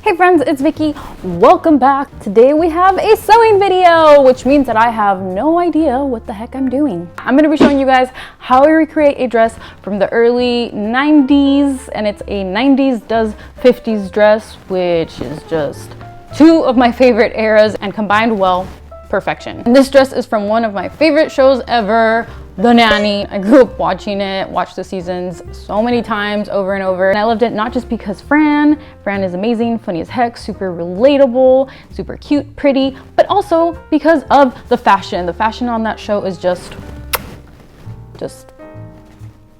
Hey friends, it's Vicky. Welcome back. Today we have a sewing video, which means that I have no idea what the heck I'm doing. I'm going to be showing you guys how I recreate a dress from the early 90s, and it's a 90s does 50s dress, which is just two of my favorite eras and combined, well, perfection. And this dress is from one of my favorite shows ever, The Nanny. I grew up watching it, watched the seasons so many times over and over. And I loved it not just because Fran is amazing, funny as heck, super relatable, super cute, pretty, but also because of the fashion. The fashion on that show is just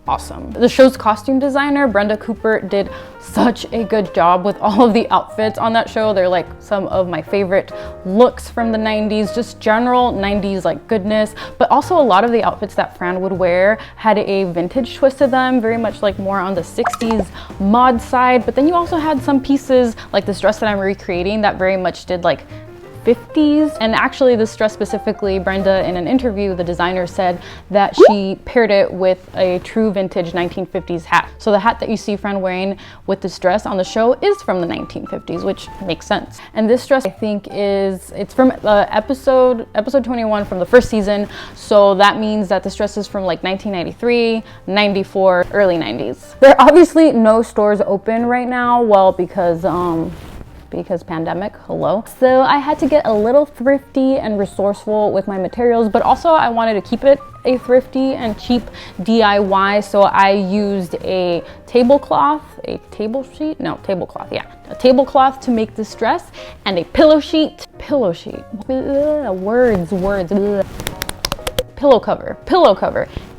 awesome. The show's costume designer, Brenda Cooper, did such a good job with all of the outfits on that show. They're like some of my favorite looks from the 90s, just general 90s like goodness, but also a lot of the outfits that Fran would wear had a vintage twist to them, very much like more on the 60s mod side. But then you also had some pieces like this dress that I'm recreating that very much did like 50s. And actually this dress specifically, Brenda in an interview, the designer said that she paired it with a true vintage 1950s hat. So the hat that you see Fran wearing with this dress on the show is from the 1950s, which makes sense. And this dress I think it's from episode 21 from the first season. So that means that this dress is from like 1993, 94, early 90s. There are obviously no stores open right now, well, because pandemic, hello. So I had to get a little thrifty and resourceful with my materials, but also I wanted to keep it a thrifty and cheap DIY. So I used a tablecloth to make this dress, and a pillow sheet, pillow cover,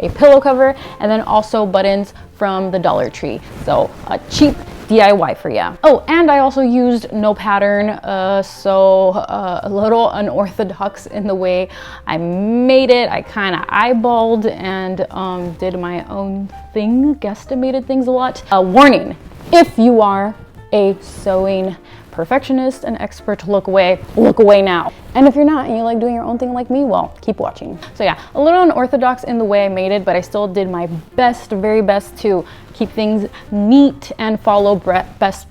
a pillow cover, and then also buttons from the Dollar Tree. So a cheap DIY for ya. Oh, and I also used no pattern, so a little unorthodox in the way I made it. I kind of eyeballed and did my own thing, guesstimated things a lot. Warning, if you are a sewing perfectionist and expert, look away now. And if you're not and you like doing your own thing like me, well, keep watching. So yeah, a little unorthodox in the way I made it, but I still did my best, very best to keep things neat and follow best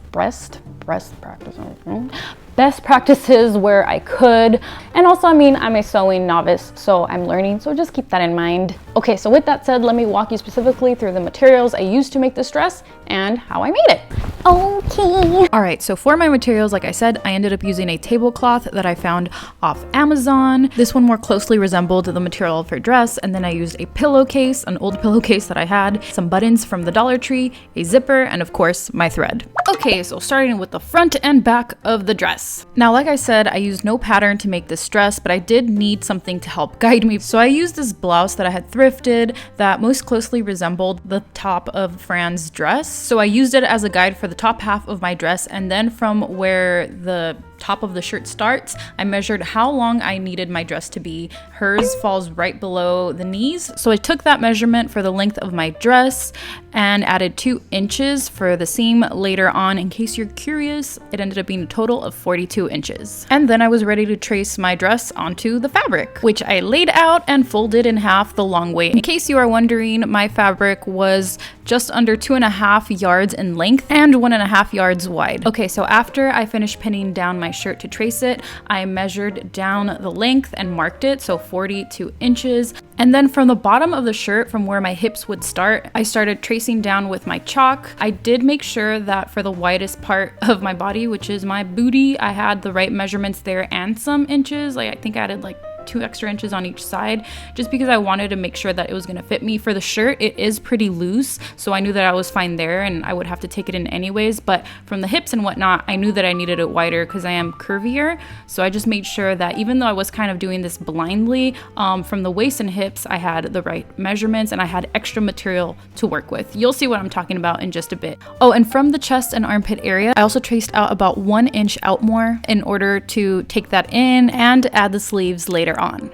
practices where I could. And also, I mean, I'm a sewing novice, so I'm learning, so just keep that in mind. Okay, so with that said, let me walk you specifically through the materials I used to make this dress and how I made it. Okay. All right, so for my materials, like I said, I ended up using a tablecloth that I found off Amazon. This one more closely resembled the material for dress, and then I used a pillowcase, an old pillowcase that I had, some buttons from the Dollar Tree, a zipper, and of course, my thread. Okay, so starting with the front and back of the dress. Now, like I said, I used no pattern to make this dress, but I did need something to help guide me. So I used this blouse that I had thrifted that most closely resembled the top of Fran's dress. So I used it as a guide for the top half of my dress, and then from where the top of the shirt starts, I measured how long I needed my dress to be. Hers falls right below the knees, so I took that measurement for the length of my dress and added 2 inches for the seam later on. In case you're curious, it ended up being a total of 42 inches. And then I was ready to trace my dress onto the fabric, which I laid out and folded in half the long way. In case you are wondering, my fabric was just under 2.5 yards in length and 1.5 yards wide. Okay, so after I finished pinning down my shirt to trace it, I measured down the length and marked it, so 42 inches. And then from the bottom of the shirt, from where my hips would start, I started tracing down with my chalk. I did make sure that for the widest part of my body, which is my booty, I had the right measurements there and some inches. Like I think I added like 2 extra inches on each side, just because I wanted to make sure that it was going to fit me. For the shirt, it is pretty loose, so I knew that I was fine there and I would have to take it in anyways. But from the hips and whatnot, I knew that I needed it wider because I am curvier. So I just made sure that even though I was kind of doing this blindly, from the waist and hips, I had the right measurements and I had extra material to work with. You'll see what I'm talking about in just a bit. Oh, and from the chest and armpit area, I also traced out about 1 inch out more in order to take that in and add the sleeves later on.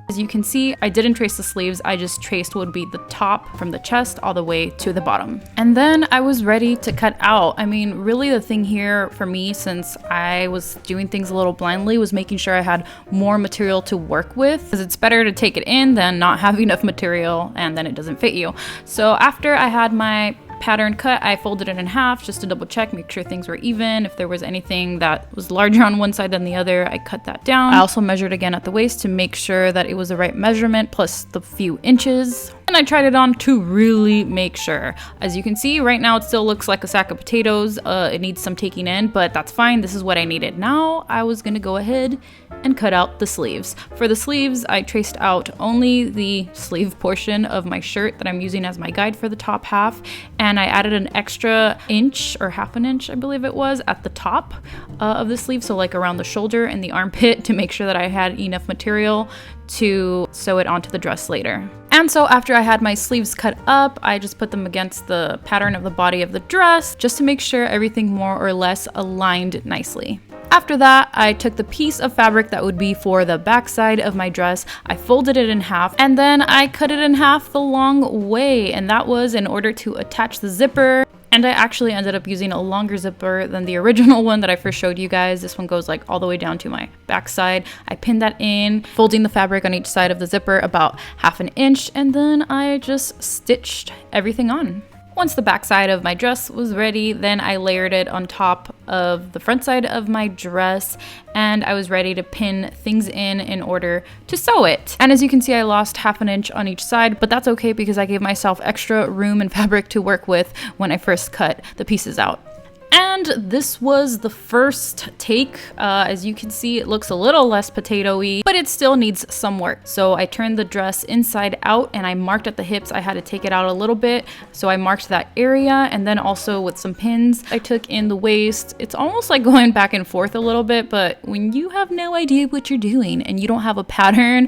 As you can see, I didn't trace the sleeves, I just traced what would be the top from the chest all the way to the bottom. And then I was ready to cut out. I mean, really the thing here for me, since I was doing things a little blindly, was making sure I had more material to work with, because it's better to take it in than not have enough material and then it doesn't fit you. So after I had my pattern cut, I folded it in half just to double check, make sure things were even. If there was anything that was larger on one side than the other, I cut that down. I also measured again at the waist to make sure that it was the right measurement plus the few inches. And I tried it on to really make sure. As you can see, right now it still looks like a sack of potatoes. It needs some taking in, but that's fine. This is what I needed. Now I was gonna go ahead and cut out the sleeves. For the sleeves, I traced out only the sleeve portion of my shirt that I'm using as my guide for the top half, and I added an extra inch or half an inch, I believe it was, at the top of the sleeve, so like around the shoulder and the armpit, to make sure that I had enough material to sew it onto the dress later. And so after I had my sleeves cut up, I just put them against the pattern of the body of the dress just to make sure everything more or less aligned nicely. After that, I took the piece of fabric that would be for the backside of my dress, I folded it in half, and then I cut it in half the long way, and that was in order to attach the zipper. And I actually ended up using a longer zipper than the original one that I first showed you guys. This one goes like all the way down to my backside. I pinned that in, folding the fabric on each side of the zipper about half an inch, and then I just stitched everything on. Once the back side of my dress was ready, then I layered it on top of the front side of my dress, and I was ready to pin things in order to sew it. And as you can see, I lost half an inch on each side, but that's okay because I gave myself extra room and fabric to work with when I first cut the pieces out. And this was the first take. As you can see, it looks a little less potato-y, but it still needs some work. So I turned the dress inside out and I marked at the hips. I had to take it out a little bit. So I marked that area, and then also with some pins, I took in the waist. It's almost like going back and forth a little bit, but when you have no idea what you're doing and you don't have a pattern,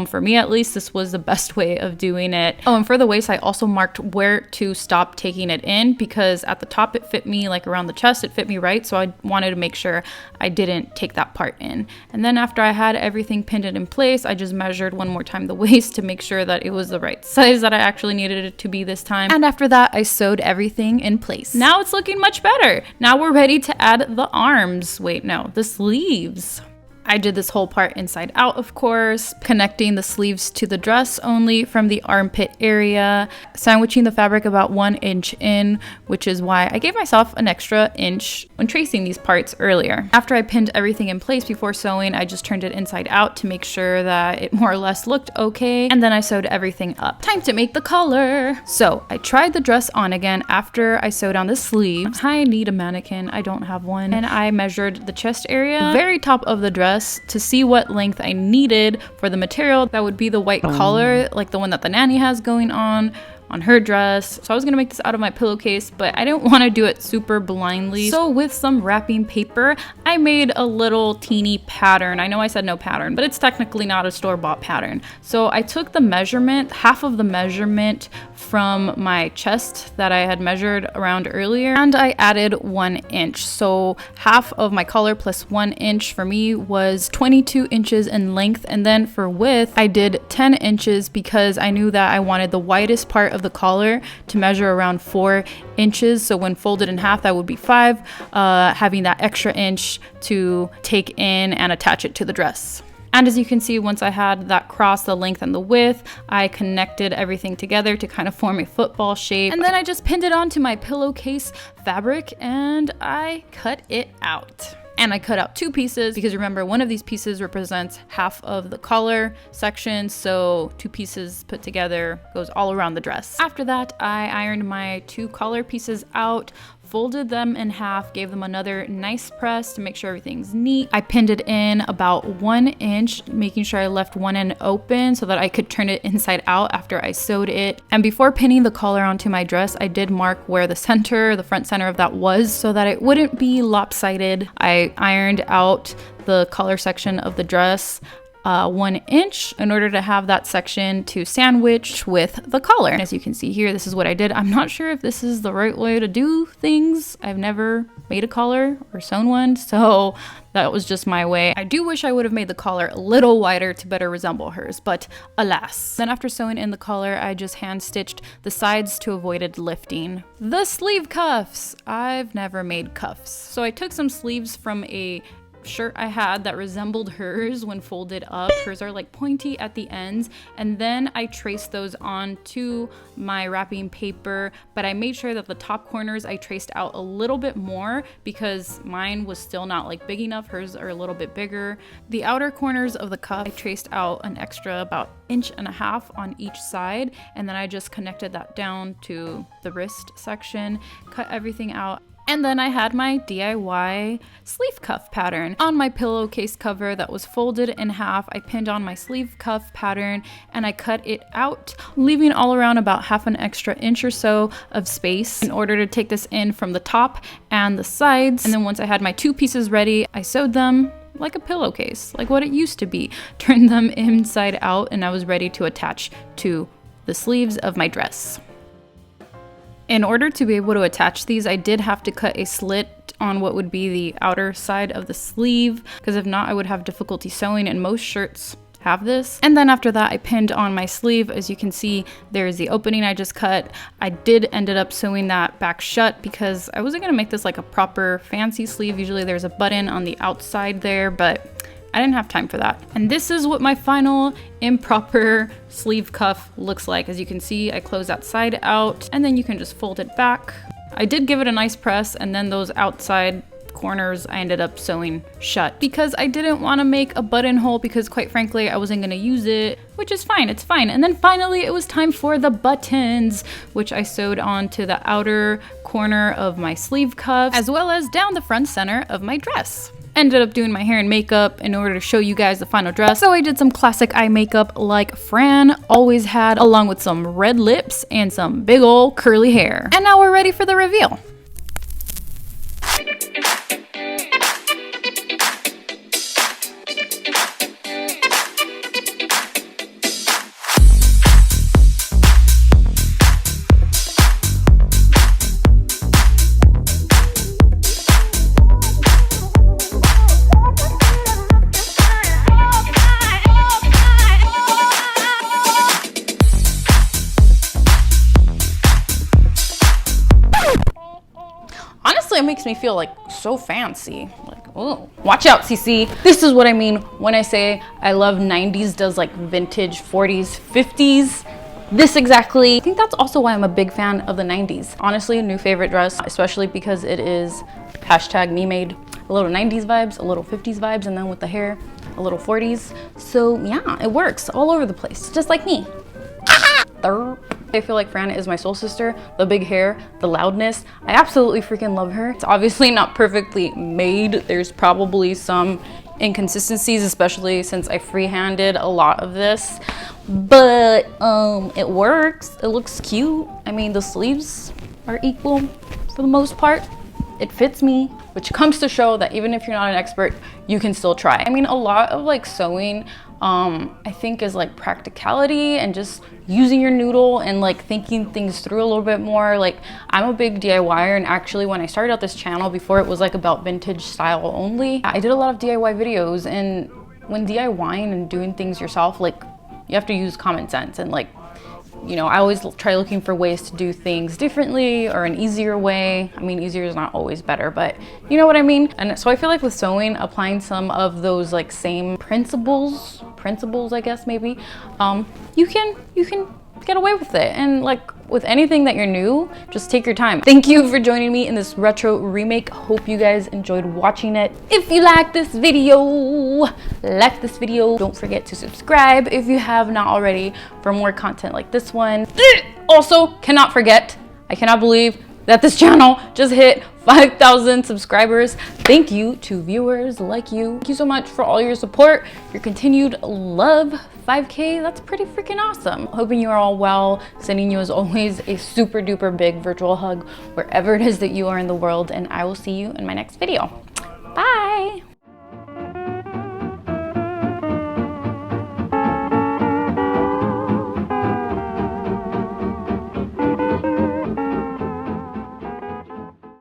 for me at least, this was the best way of doing it. Oh, and for the waist, I also marked where to stop taking it in, because at the top it fit me like around the chest, it fit me right, so I wanted to make sure I didn't take that part in. And then after I had everything pinned in place, I just measured one more time the waist to make sure that it was the right size that I actually needed it to be this time. And after that, I sewed everything in place. Now it's looking much better. Now we're ready to add the arms. Wait, no, the sleeves. I did this whole part inside out, of course, connecting the sleeves to the dress only from the armpit area, sandwiching the fabric about 1 inch in, which is why I gave myself an extra inch when tracing these parts earlier. After I pinned everything in place before sewing, I just turned it inside out to make sure that it more or less looked okay, and then I sewed everything up. Time to make the collar! So I tried the dress on again after I sewed on the sleeves. I need a mannequin, I don't have one, and I measured the chest area, the very top of the dress, to see what length I needed for the material that would be the white collar, like the one that the Nanny has going on her dress. So I was gonna make this out of my pillowcase, but I didn't want to do it super blindly. So with some wrapping paper, I made a little teeny pattern. I know I said no pattern, but it's technically not a store-bought pattern. So I took the measurement, half of the measurement from my chest that I had measured around earlier, and I added 1 inch. So half of my collar plus 1 inch for me was 22 inches in length, and then for width, I did 10 inches because I knew that I wanted the widest part of the collar to measure around 4 inches. So when folded in half, that would be 5, having that extra inch to take in and attach it to the dress. And as you can see, once I had that cross, the length and the width, I connected everything together to kind of form a football shape. And then I just pinned it onto my pillowcase fabric and I cut it out. And I cut out 2 pieces because remember, one of these pieces represents half of the collar section, so 2 pieces put together goes all around the dress. After that, I ironed my 2 collar pieces out, folded them in half, gave them another nice press to make sure everything's neat. I pinned it in about 1 inch, making sure I left one end open so that I could turn it inside out after I sewed it. And before pinning the collar onto my dress, I did mark where the front center of that was so that it wouldn't be lopsided. I ironed out the collar section of the dress 1 inch in order to have that section to sandwich with the collar. As you can see here, this is what I did. I'm not sure if this is the right way to do things. I've never made a collar or sewn one, so that was just my way. I do wish I would have made the collar a little wider to better resemble hers, but alas. Then after sewing in the collar, I just hand stitched the sides to avoid it lifting. The sleeve cuffs! I've never made cuffs. So I took some sleeves from a shirt I had that resembled hers when folded up. Hers are like pointy at the ends, and then I traced those onto my wrapping paper, but I made sure that the top corners I traced out a little bit more because mine was still not like big enough. Hers are a little bit bigger. The outer corners of the cuff, I traced out an extra about 1.5 inches on each side, and then I just connected that down to the wrist section, cut everything out. And then I had my DIY sleeve cuff pattern. On my pillowcase cover that was folded in half, I pinned on my sleeve cuff pattern and I cut it out, leaving all around about 1/2 extra inch or so of space in order to take this in from the top and the sides. And then once I had my 2 pieces ready, I sewed them like a pillowcase, like what it used to be, turned them inside out, and I was ready to attach to the sleeves of my dress. In order to be able to attach these, I did have to cut a slit on what would be the outer side of the sleeve, because if not, I would have difficulty sewing, and most shirts have this. And then after that, I pinned on my sleeve. As you can see, there's the opening I just cut. I ended up sewing that back shut because I wasn't gonna make this like a proper fancy sleeve. Usually there's a button on the outside there, but I didn't have time for that. And this is what my final improper sleeve cuff looks like. As you can see, I close that side out and then you can just fold it back. I did give it a nice press, and then those outside corners I ended up sewing shut because I didn't want to make a buttonhole, because quite frankly I wasn't going to use it, which is fine, it's fine. And then finally it was time for the buttons, which I sewed onto the outer corner of my sleeve cuff as well as down the front center of my dress. Ended up doing my hair and makeup in order to show you guys the final dress. So I did some classic eye makeup like Fran always had, along with some red lips and some big old curly hair. And now we're ready for the reveal. It makes me feel like so fancy, like, oh, watch out, CC. This is what I mean when I say I love 90s does like vintage 40s 50s. This exactly. I think that's also why I'm a big fan of the 90s. Honestly, new favorite dress, especially because it is #me-made. A little 90s vibes, a little 50s vibes, and then with the hair, a little 40s. So yeah, it works all over the place, just like me. I feel like Fran is my soul sister. The big hair, the loudness. I absolutely freaking love her. It's obviously not perfectly made. There's probably some inconsistencies, especially since I freehanded a lot of this. But it works. It looks cute. I mean, the sleeves are equal for the most part. It fits me, which comes to show that even if you're not an expert, you can still try. I mean, a lot of like sewing, I think is like practicality and just using your noodle and like thinking things through a little bit more. Like, I'm a big DIYer, and actually when I started out this channel, before it was like about vintage style only, I did a lot of DIY videos. And when DIYing and doing things yourself, like, you have to use common sense, and like, you know, I always try looking for ways to do things differently or an easier way. I mean, easier is not always better, but you know what I mean? And so I feel like with sewing, applying some of those like same principles, I guess maybe, you can get away with it. And like with anything that you're new, just take your time. Thank you for joining me in this retro remake. Hope you guys enjoyed watching it. If you like this video, like this video. Don't forget to subscribe if you have not already for more content like this one. Also, cannot forget, I cannot believe that this channel just hit 5,000 subscribers. Thank you to viewers like you. Thank you so much for all your support, your continued love. 5K, that's pretty freaking awesome. Hoping you are all well. Sending you as always a super duper big virtual hug wherever it is that you are in the world, and I will see you in my next video.